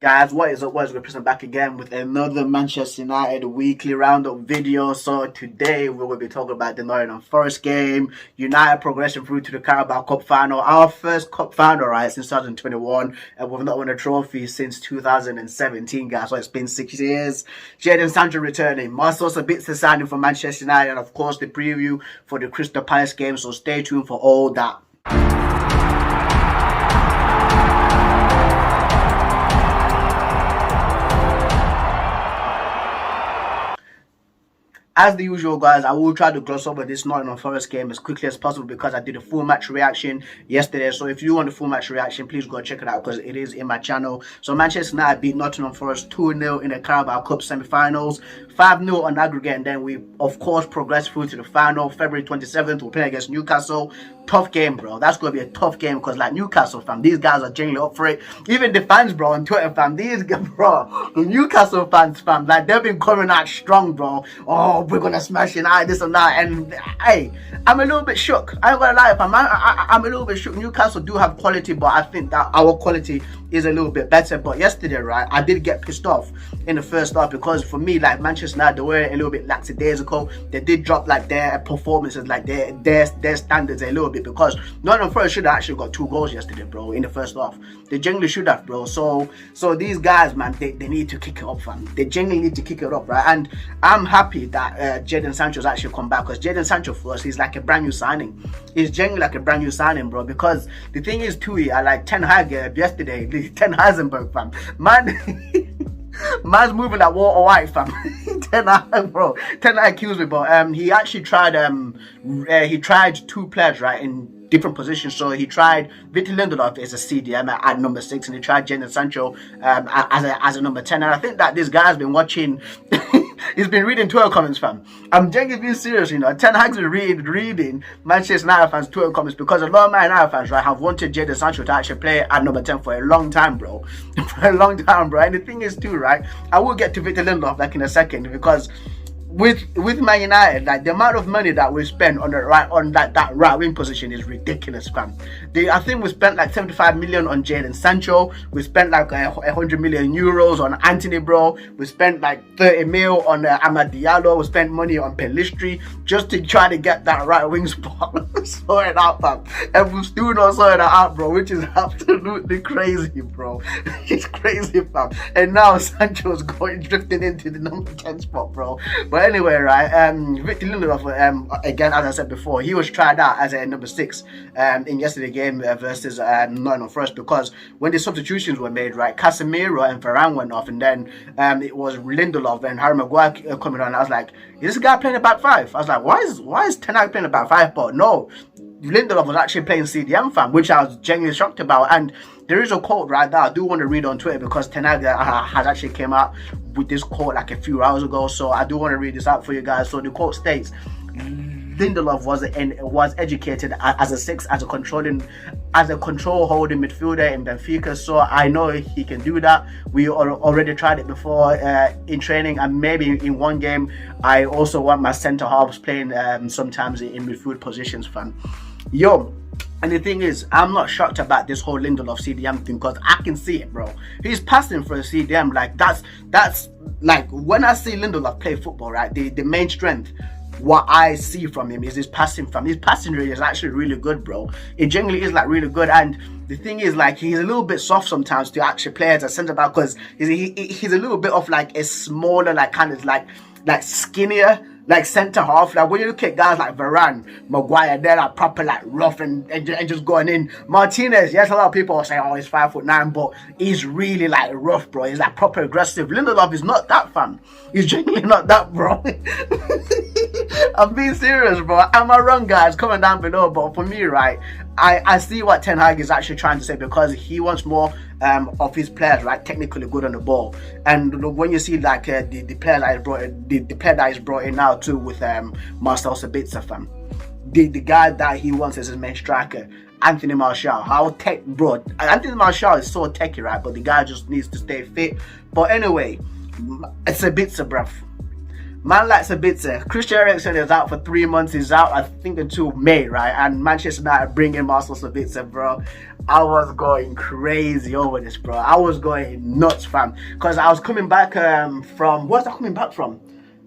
Guys, what is up? What is up? We're back again with another Manchester United weekly roundup video. So today we will be talking about the Nottingham Forest game, United progression through to the Carabao Cup final, our first cup final, right, since 2021, and we've not won a trophy since 2017, guys. So it's been 6 years. Jadon Sancho returning, Marcel Sabitzer signing for Manchester United, and of course the preview for the Crystal Palace game. So stay tuned for all that. As the usual, guys, I will try to gloss over this Nottingham Forest game as quickly as possible because I did a full match reaction yesterday. So if you want a full match reaction, please go check it out because it is in my channel. So Manchester United beat Nottingham Forest 2-0 in the Carabao Cup semi-finals, 5-0 on aggregate, and then we, of course, progressed through to the final. February 27th, we'll play against Newcastle. Tough game, bro. That's going to be a tough game because, like, Newcastle, fam, these guys are genuinely up for it. Even the fans, bro, on Twitter, fam, these guys, bro, the Newcastle fans, fam, like, they've been coming out strong, bro. Oh, we're going to smash United, this and that. And, hey, I'm a little bit shook. I ain't going to lie, fam. I'm a little bit shook. Newcastle do have quality, but I think that our quality is a little bit better. But yesterday, right, I did get pissed off in the first half because, for me, like, Manchester United, they were a little bit lackadaisical. They did drop, like, their performances, like, their standards a little bit, because Nottingham Forest should have actually got 2 goals yesterday, bro, in the first half. They genuinely should have, bro. So these guys, man, they need to kick it up, fam. They genuinely need to kick it up, right? And I'm happy that Jadon Sancho's actually come back, because Jadon Sancho, for us, he's like a brand new signing. He's genuinely like a brand new signing, bro, because the thing is, too, I like Ten Hag yesterday, Ten Heisenberg, fam. Man's moving like Walter White, fam. Ten Hag, bro. Ten Hag kills me, but he actually tried 2 players, right, in different positions. So he tried Victor Lindelof as a CDM at number 6, and he tried Jadon Sancho as a number 10. And I think that this guy's been watching. He's been reading Twitter comments, fam. I'm genuinely being serious, you know. Ten Hag's been reading Manchester United fans' Twitter comments, because a lot of my United fans, right, have wanted Jadon Sancho to actually play at number 10 for a long time, bro. For a long time, bro. And the thing is, too, right, I will get to Victor Lindelof like in a second, because with Man United, like, the amount of money that we spend on that right wing position is ridiculous, fam. I think we spent like 75 million on Jadon Sancho. We spent like 100 million euros on Anthony, bro. We spent like 30 mil on Amad Diallo. We spent money on Pelistri just to try to get that right wing spot sorted out, fam. And we're still not sorting that out, bro, which is absolutely crazy, bro. It's crazy, fam. And now Sancho's drifting into the number 10 spot, bro. But anyway, right, Victor Lindelof, again, as I said before, he was tried out as a number 6 in yesterday's game versus Nottingham Forest, because when the substitutions were made, right, Casemiro and Varane went off, and then it was Lindelof and Harry Maguire coming on. I was like, is this guy playing a back 5? I was like, why is Ten Hag playing a back 5? But no, Lindelof was actually playing CDM, fam, which I was genuinely shocked about. And there is a quote right there I do want to read on Twitter, because Ten Hag has actually came out with this quote like a few hours ago, so I do want to read this out for you guys. So the quote states, Lindelof was educated as a 6, as a control holding midfielder in Benfica, so I know he can do that. We already tried it before in training, and maybe in one game. I also want my centre halves playing sometimes in midfield positions, fam. Yo. And the thing is, I'm not shocked about this whole Lindelof CDM thing, because I can see it, bro. He's passing for a CDM. Like, that's like, when I see Lindelof play football, right, the main strength, what I see from him is his passing, fam. His passing rate is actually really good, bro. It generally is like really good. And the thing is, like, he's a little bit soft sometimes to actually play as a centre back, because he's a little bit of like a smaller, like, kind of like skinnier, like, centre half. Like, when you look at guys like Varane, Maguire, they're like proper like rough and just going in. Martinez, yes, a lot of people are saying, oh, he's 5'9", but he's really like rough, bro. He's like proper aggressive. Lindelof is not that, fam. He's genuinely not that, bro. I'm being serious, bro. Am I wrong, guys? Comment down below. But for me, right, I see what Ten Hag is actually trying to say, because he wants more of his players, right, technically good on the ball. And when you see like the player that is brought in, the player that is brought in now too, with Marcel Sabitzer, fam, the guy that he wants as his main striker, Anthony Martial. Bro, Anthony Martial is so techy, right, but the guy just needs to stay fit. But anyway, it's a bit, bruv. Man like SABITZER. Christian Eriksen is out for 3 months. He's out, I think, until May, right? And Manchester United bring in Marcel SABITZER, bro. I was going crazy over this, bro. I was going nuts, fam. Because I was coming back from... Where's I coming back from?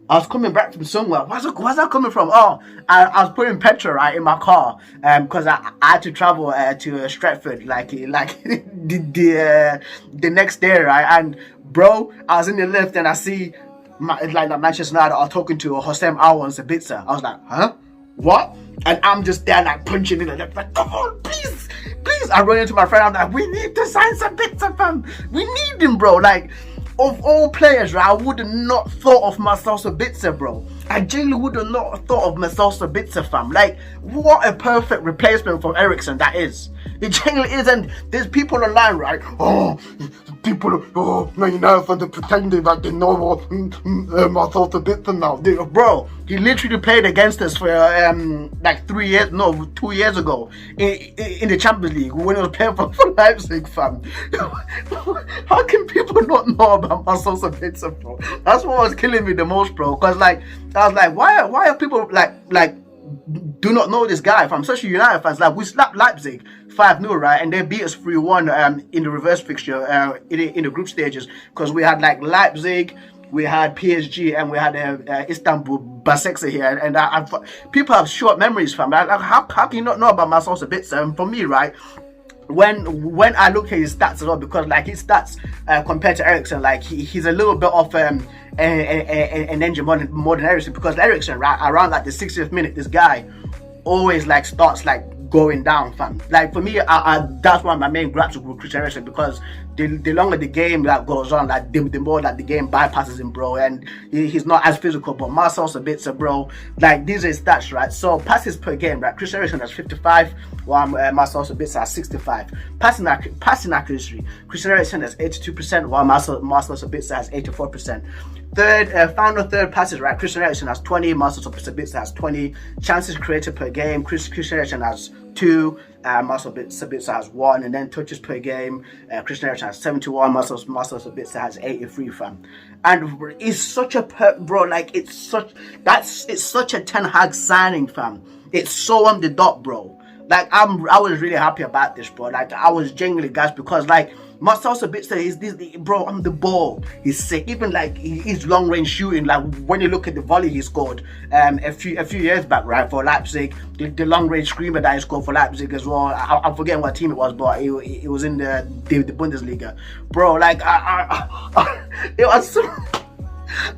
I was coming back from somewhere. Where's that coming from? Oh, I was putting petrol right in my car because I had to travel to Stratford like the next day, right? And bro, I was in the lift and I see like Manchester United are talking to Hossein Aouar and SABITZER. I was like, huh? What? And I'm just there like punching in and like, come on, please. I run into my friend. I'm like, we need to sign SABITZER, fam. We need him, bro. Like, of all players, right, I would have not thought of Marcel Sabitzer, bro. I genuinely would have not thought of Marcel Sabitzer, fam. Like, what a perfect replacement for Eriksen that is. It genuinely is, and there's people online, right? Oh, Man United fans are pretending that they know what Marcel Sabitzer now. Bro, he literally played against us for like 2 years ago in the Champions League when he was playing for Leipzig, fam. How can people not know about Marcel Sabitzer, bro? That's what was killing me the most, bro. Cause like I was like, why are people like do not know this guy, fam? Especially United fans. Like, we slapped Leipzig 5-0, right? And they beat us 3-1 in the reverse fixture in the group stages, because we had like Leipzig, we had PSG, and we had Istanbul Basaksehir here. And people have short memories, fam. Like, how can you not know about Marcel Sabitzer? And for me, right, when I look at his stats as well, because like his stats compared to Eriksen, like he's a little bit off an engine more than Eriksen, because Eriksen, right, around like the 60th minute, this guy always like starts like going down, fam. Like for me, that's one of my main gripes with Christian Eriksen, because the longer the game like goes on, like the more like the game bypasses him, bro, and he's not as physical. But Marcel Sabitzer, bro, like these are his stats, right? So passes per game, right? Christian Eriksen has 55, while Marcel Sabitzer has 65. Passing accuracy, Christian Eriksen has 82%, while Marcel Sabitzer has 84%. Final third passes, right? Christian Eriksen has 20, Marcel Sabitzer has 20. Chances created per game, Christian Eriksen has 2, Marcel Sabitzer has 1, and then touches per game, Christian Eriksen has 71, Marcel Sabitzer has 83, fam. And it's such a bro, like it's such a Ten Hag signing, fam. It's so on the dot, bro. Like I was really happy about this, bro. Like I was genuinely gassed, because like Marcel Sabitzer is this, bro, on the ball, he's sick. Even like his long range shooting, like when you look at the volley he scored a few years back, right, for Leipzig, the long range screamer that he scored for Leipzig as well. I'm forgetting what team it was, but it was in the Bundesliga, bro. Like it was so.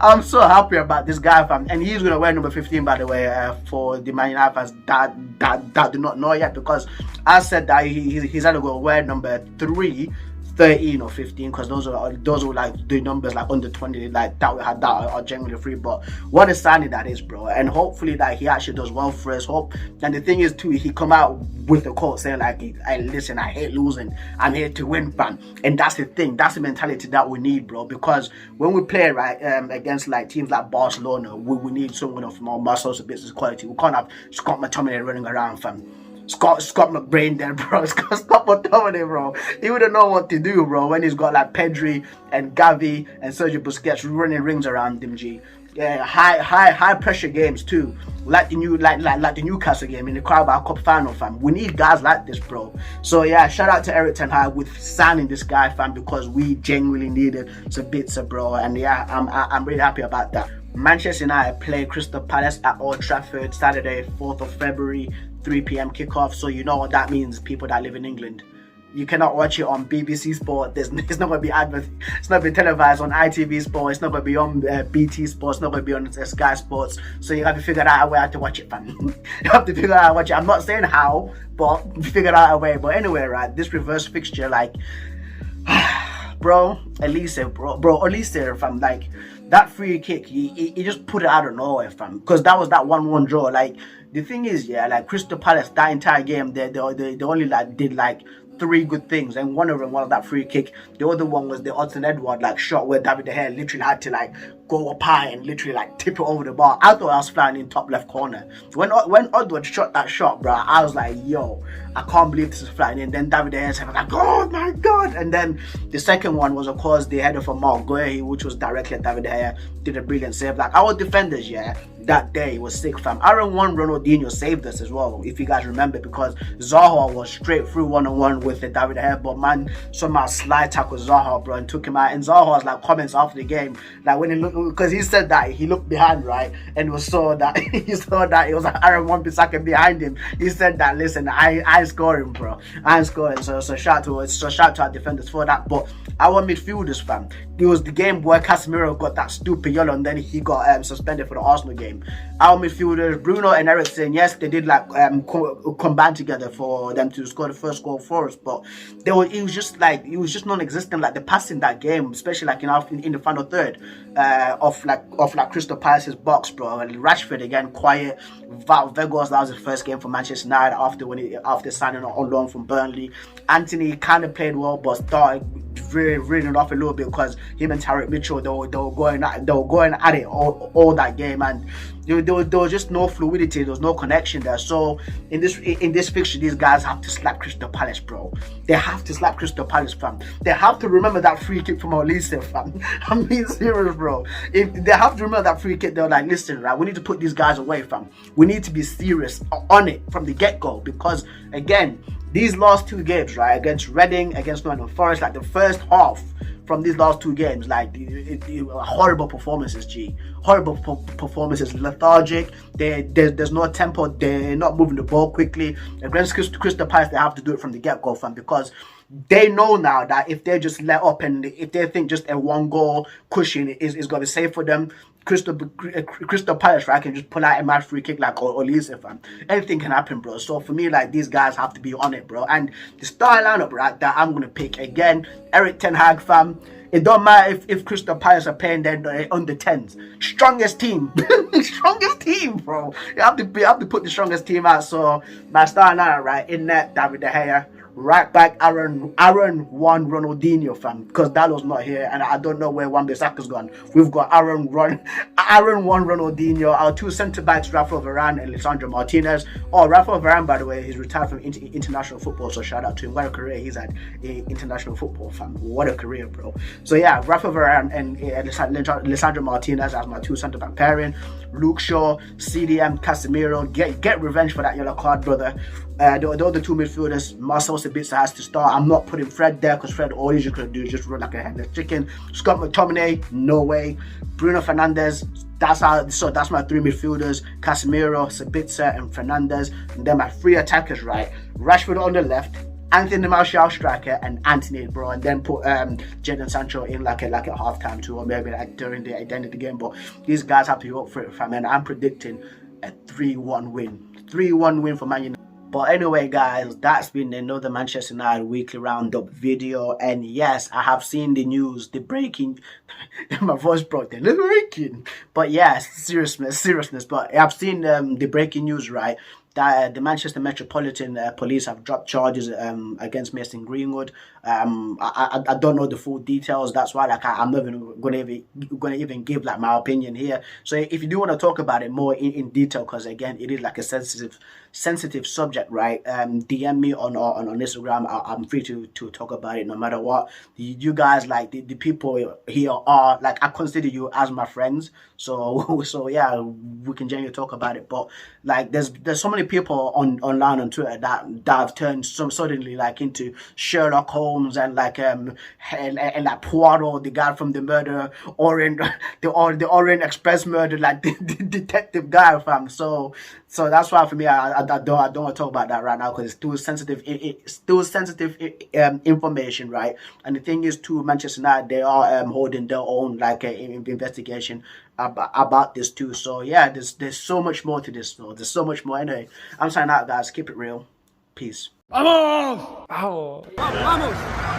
I'm so happy about this guy, fam, and he's gonna wear number 15, by the way, for the Man United fans that do not know yet, because I said that he's either gonna wear number 3, 13 or 15, because those are like the numbers like under 20, like that we had that are generally free. But what a signing that is, bro, and hopefully that he actually does well for us. And the thing is too, he come out with the quote saying like, "Hey, listen, I hate losing, I'm here to win, fam." And that's the thing, that's the mentality that we need, bro, because when we play right against like teams like Barcelona, we need someone of more Marcel Sabitzer's quality. We can't have Scott McTominay running around, fam. Scott McBrain there, bro. Scott McTominay, bro. He wouldn't know what to do, bro, when he's got like Pedri and Gavi and Sergio Busquets running rings around him, G. Yeah, high pressure games too, like the Newcastle game in the Carabao Cup final, fam. We need guys like this, bro. So yeah, shout out to Erik ten Hag with signing this guy, fam, because we genuinely needed Sabitzer, bro. And yeah, I'm really happy about that. Manchester United play Crystal Palace at Old Trafford Saturday, 4th of February, 3 p.m. kickoff. So you know what that means, people that live in England. You cannot watch it on BBC Sport. It's not going to be it's not going to be televised on ITV Sport. It's not going to be on BT Sports. It's not going to be on Sky Sports. So you have to figure out a way how to watch it, fam. You have to figure out how to watch it. I'm not saying how, but figure out a way. But anyway, right, this reverse fixture, like, bro, Elise, fam, like, that free kick, he just put it out of nowhere, fam. Because that was that 1-1 draw. Like, the thing is, yeah, like Crystal Palace, that entire game, they only like did like 3 good things, and one of them was that free kick. The other one was the Hudson Edward like shot where David De Gea literally had to like go up high and literally like tip it over the bar. I thought I was flying in top left corner. When Odward shot that shot, bro, I was like, yo, I can't believe this is flying in. Then David De Gea said, like, oh my god. And then the second one was, of course, the header from Mark Guehi, which was directly at David De Gea. Did a brilliant save. Like, our defenders, yeah, that day was sick, fam. Aaron Ronaldinho saved us as well, if you guys remember, because Zaha was straight through one-on-one with the David De Gea, but man somehow slide tackled Zaha, bro, and took him out. And Zaha was like comments after the game, like when he looked, because he said that he looked behind, right, and saw that he saw that it was like Aaron Wan-Bissaka behind him. He said that, listen, I scoring, bro, I'm scoring. So shout to our defenders for that. But our midfielders, fam, it was the game where Casemiro got that stupid yellow and then he got suspended for the Arsenal game. Our midfielders, Bruno and Eriksen, yes, they did like combine together for them to score the first goal for us, but it was just non-existent. Like the passing that game, especially like in the final third of Crystal Palace's box, bro. And Rashford again quiet. Vegas, that was his first game for Manchester United after signing on loan from Burnley. Anthony kind of played well, but started reeling off a little bit because him and Tarek Mitchell they were going at it all that game, and there was just no fluidity. There was no connection there. So in this fixture, these guys have to slap Crystal Palace, bro. They have to slap Crystal Palace, fam. They have to remember that free kick from Olise, fam. I'm being serious, bro. If they have to remember that free kick, they're like, listen, right, we need to put these guys away, fam. We need to be serious on it from the get-go, because again, these last two games, right, against Reading, against Nottingham Forest, like the first half from these last two games, like horrible performances, horrible performances, lethargic. There's no tempo. They're not moving the ball quickly. Against Crystal Palace, they have to do it from the get-go, fam, because they know now that if they just let up and if they think just a one goal cushion is going to be safe for them, Crystal Palace, right, can just pull out a mad free kick like Olise, fam. Anything can happen, bro. So for me, like, these guys have to be on it, bro. And the star lineup, right, that I'm gonna pick again, Erik ten Hag, fam. It don't matter if Crystal Palace are playing their under 10s. Strongest team, strongest team, bro. You have to put the strongest team out. So my star lineup, right, in net, David De Gea. Right back, Aaron Ronaldinho, fam, because Dalo's not here, and I don't know where Wan-Bissaka's gone. We've got Aaron Ronaldinho. Our two centre backs, Rafa Varane and Lisandro Martinez. Oh, Rafa Varane, by the way, he's retired from international football, so shout out to him. What a career he's had in international football, fam. What a career, bro. So yeah, Rafa Varane and Lisandro Martinez as my two centre back pairing. Luke Shaw, CDM, Casemiro. Get revenge for that yellow card, brother. The other two midfielders, Marcel Sabitzer has to start. I'm not putting Fred there because Fred, all he's going to do is just run like a headless chicken. Scott McTominay, no way. Bruno Fernandes, that's my three midfielders: Casemiro, Sabitzer, and Fernandes. And then my three attackers, right? Rashford on the left, Anthony Martial striker, and Anthony, bro. And then put Jadon Sancho in like at halftime too, or maybe like during the end of the game. But these guys have to go up for it, fam. And I'm predicting a 3-1 win. 3-1 win for Man United. But anyway, guys, that's been another Manchester United weekly roundup video. And yes, I have seen the news, the breaking. My voice broke there, the breaking. But yes, seriousness. But I've seen the breaking news, right? That the Manchester Metropolitan Police have dropped charges against Mason Greenwood. I don't know the full details. That's why, like, I'm not even gonna even give like my opinion here. So if you do want to talk about it more in detail, because again, it is like a sensitive subject, right? DM me on Instagram. I'm free to talk about it no matter what. You guys, like the people here are like, I consider you as my friends. So yeah, we can generally talk about it. But like, there's so many people online on Twitter that have turned suddenly like into Sherlock Holmes and like and like Poirot, the guy from the murder, the Orient Express murder, like the detective guy, fam. So that's why for me, I don't want to talk about that right now because it's still sensitive information, right? And the thing is, too, Manchester United, they are holding their own like investigation about this too. So yeah, there's so much more to this. So there's so much more. Anyway, I'm signing out, guys. Keep it real. Peace. ¡Vamos! ¡Vamos! ¡Vamos!